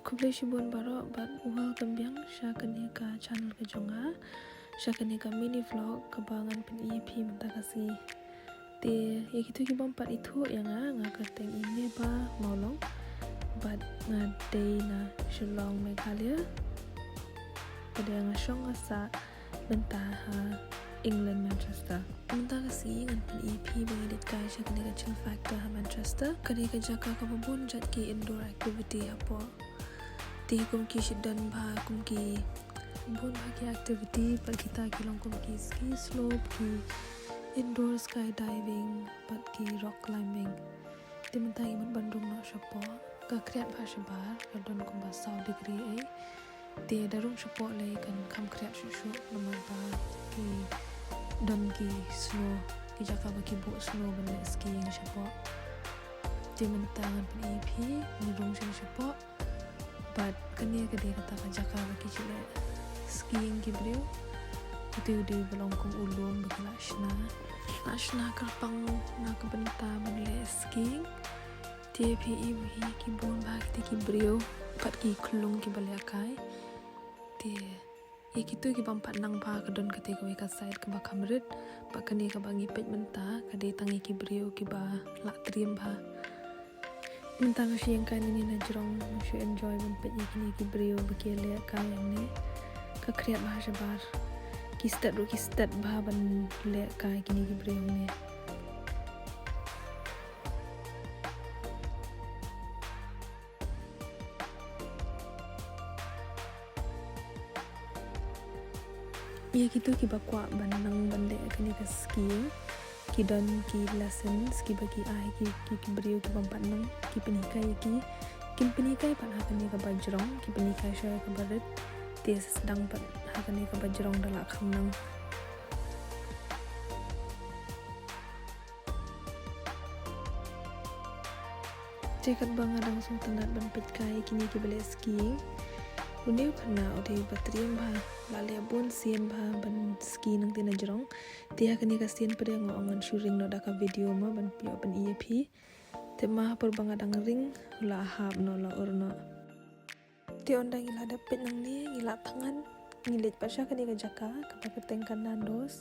Kublai shibun baro but welcome biang syakani ka channel ke jonga syakani ka mini vlog kebangan pen EP menta kasi te yakitu ki bompat itu yang nga kateng ini ba maulong but nga day na Shillong Meghalaya pada nga syong sa menta England Manchester menta kasi ngan pen EP bangedit ka syakani ka chill factor Manchester kani ka jaka ka babun jat ki indoor activity hapo ti kum ki shidan bha kum ki bon bagi activity par kita ki long kum ki ski slope ki indoor skydiving pat ki rock climbing ti mentai man Bandung no shapo ka kriat bha shabar ka don kum ba 100 degree ai ti darum shapo le kan kam kriat shu nomor ba ki don ki snow ki jaka ba ki bo snow ban skiing shapo ti mentangan pen EP ni rong shapo but kani ka dia kata ka jaka baki chile skiing ki brio itu di belong kum ulum bagala ashna kalpang na ka benta manle skiing TPE hi ki bon bak ki brio pat ki klung ki baliakai te ikitu ki bampat nang ba ka don ka te ka side ka ba kamrit ba kani ka bangi pet menta ka de tangi ki brio ki ba la triem ba mentang kasi yang kan ini na jerong syu enjoy pet ni ki brio bagi le ka yang ni ka kriat bahasa bar ki start bah ban le ka kini ki brio ni ya gitu ki bakwa ban nang ban le kini ka skiing ki don ki lessons ki bagi ki brio ki bampat nang ki penikai ki penikai pan hakani ka bajrong ki penikai sya ka barat te sedang pan hakani ka bajrong dala kham nang cekat bang adang sung tenat ban petkai kini ki bale skiing Uneu khana ode batriam bha lale bon sien bha ban ski nang tina jerong tia kani ka sien pade ngo angan shooting no daka video ma ban pi open EP te ma por bang adang ring la hab no la urno ti onda ngila dapet nang ni ngila tangan ngilet pasha kani ka jaka ka paketeng kan nandos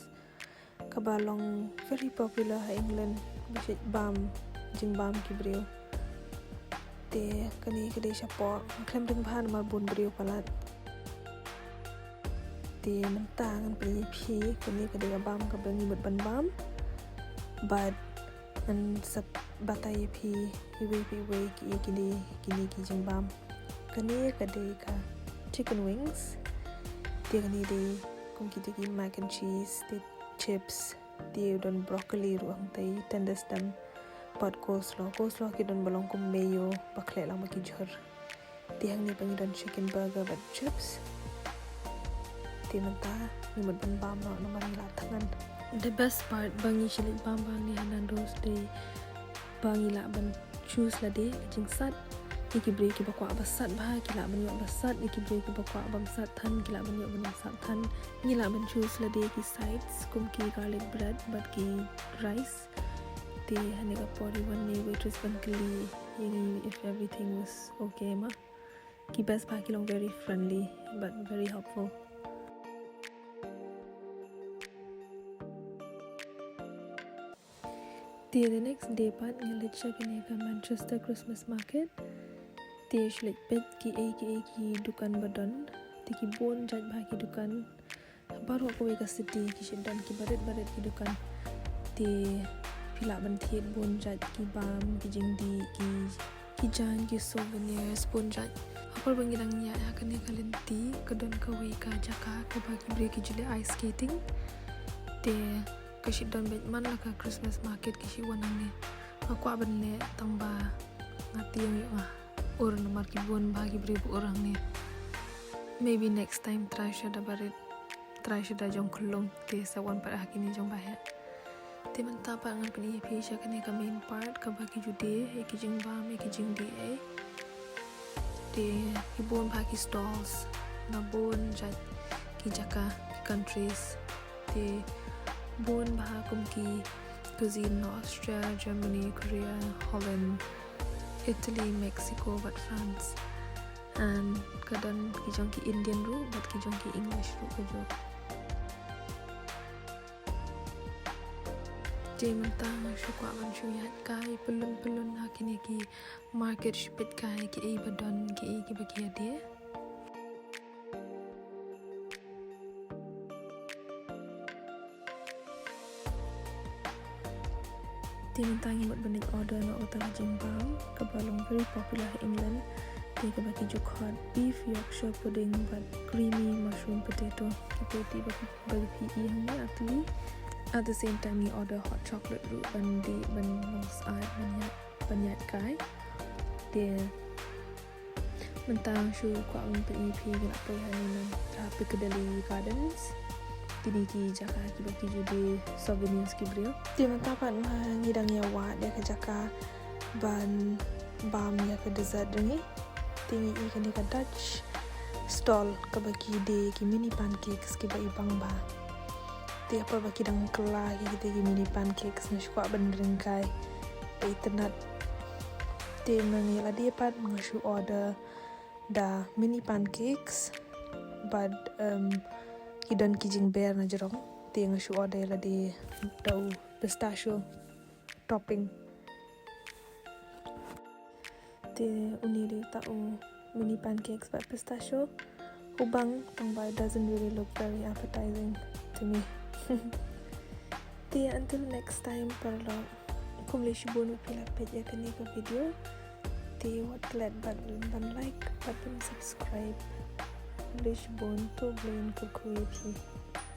ka balong very popular ha England bisit bam jing bam ki brio te kani kede shapo klem ring bhan mar bon brio palat te mentang EP kani kede ka bam ka bangi bot ban bam but an sap bata EP iwe ki kini ki jing bam kani kede ka chicken wings te kani de kum ki mac and cheese te chips te don broccoli ruang tai tender stem pot coleslaw ki don balong kum mayo bakle lang maki jor tiang ni pangi don chicken burger but chips ti menta ni mod ban bam no mari la tangan the best part bangi chilit bam ni hanandos de bangi la ban choose la de jing sat iki bre ki bakwa basat ba ki la ban yo basat iki bre ki bakwa bam sat than ki la ban yo ban sat than ni la ban choose la de ki sides kum ki garlic bread but ki rice te hane ka pori one ni waitress ban kli yani if everything was okay ma ki best pa kilong very friendly but very helpful te the next day pat ngelit siya kini ka Manchester Christmas market te shlik pet ki dukan badon te ki bon jat ba ki dukan baru ko ka city ki shindan ki baret ki dukan te pila ban thiet bon jat ki bam ki jingdi ki jan ki souvenirs bon jat apar bangirang nya hakane kalenti kadon ka we ka jaka ka bagi bre ki jule ice skating te ka shidon bet man la ka Christmas market ki shi wanang ne akwa ban ne tangba ngati yang yo or nomor ki bon bagi bre bu orang ne maybe next time try shada jong kulung te sawan par hakini jong bahaya te menta pa ngan pani EP sya kani ka main part ka bagi jude ki jing bam ki jing di te ki bon pa ki stalls na bon jat ki jaka ki countries te bon ba kum ki cuisine no Austria, Germany, Korea, Holland, Italy, Mexico but France and kadang kijong ki Indian ru but kijong ki English ru kejo je mentang shu kwa man shu yat kai pelun hakini ki market shipit kai ki e badon ki bagi dia Timantang imut benik order na utara jimbang kabalong very popular in England di kabaki juk hot beef Yorkshire pudding but creamy mushroom potato kipeti bagi pi hangni atli at the same time ni order hot chocolate ru bandi ban mos art banyak kai dia mentang shu kwa un pi nak pai hanin Piccadilly Gardens Tini ki jaka ki baki judi souvenirs ki brio. Dia mentapan ngidang ya wa dia ke jaka ban bam ya ke dessert dengi. Tingi I kan dia Dutch stall ke baki de ki mini pancakes ki bai bang ba. Dia apa baki dang kelah ki mini pancakes na shukwa bandring kai. Bai tenat. Dia mengira dia pat mengashu order da mini pancakes but Kidan kijing bear na jerong tiang shu order la di daw pistachio topping te uniri tau mini pancakes but pistachio hubang tangbai doesn't really look very appetizing to me te until next time parlo kumle shubonu pila page ya kani ka video te what let ban like button subscribe Lisbon to Blaine Kukuipi.